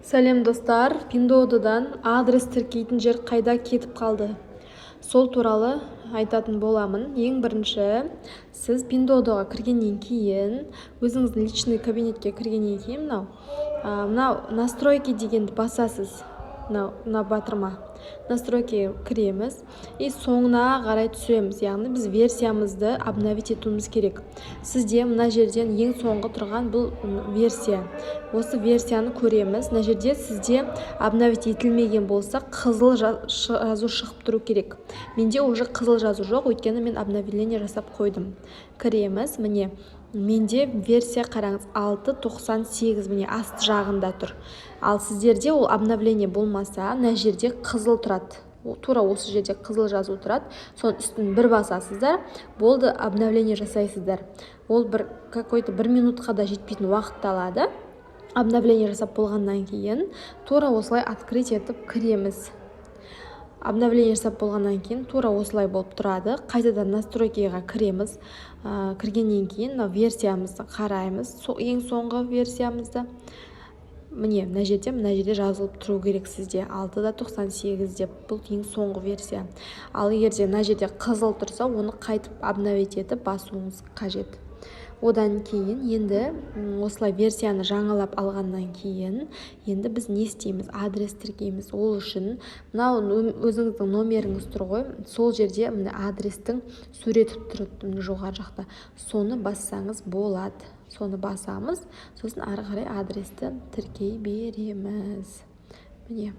Сәлем достар, Pinduodu'дан адрес тіркейтін жер қайда кетіп қалды? Сол туралы айтатын боламын. Ең бірінші, сіз Pinduodu'ға кіргеннен кейін, өзіңіздің личный кабинетке кіргеннен кейін, мынау настройки дегенді басасыз. Мына батырма. Настройки кіреміз и соңына қарай түсеміз. Яғни біз версиямызды обновить етуіміз керек. Сізде мына жерден ең соңғы тұрған бұл версия. Осы версияны көреміз. Мына жерде сізде обновить етілмеген болса, қызыл жазу шығып тұру керек. Менде уже қызыл жазу жоқ, өйткені мен обновление жасап қойдым. Кіреміз, міне. Менде версия қараңыз 6.98, міне аст жағында тұр. Ал сіздерде ол обновление болмаса, мына жерде қызыл тұрады. Тура осы жерде қызыл жазу тұрады. Соның үстін бір басасыздар, болды, обновление жасайсыздар. Ол какой-то бір минутқа да жетпейтін уақытты алады. Обновление жасап болғаннан кейін тура осылай открыть етіп кіреміз. Обновление жасап болғаннан кейін тура осылай болып тұрады. Қайтадан настройкиға кіреміз. Кіргеннен кейін версиямызды қараймыз. Ең соңғы версиямызды. Міне, мына жерде жазылып тұру керек сізде 6.98 деп. Бұл ең соңғы версия. Ал егерде мына жерде қызыл тұрса, оны қайтып обновить етіп басуыңыз қажет. Одан кейін енді осылай версияны жаңалап алғаннан кейін енді біз не істейміз? Адрес тіркейміз. Ол үшін мынау өзіңіздің номеріңіз тұр ғой. Сол жерде мына адрестің суреті тұрады жоғары жақта. Соны бассаңыз болады. Соны басамыз, сосын ары қарай адресті тіркей береміз. Міне.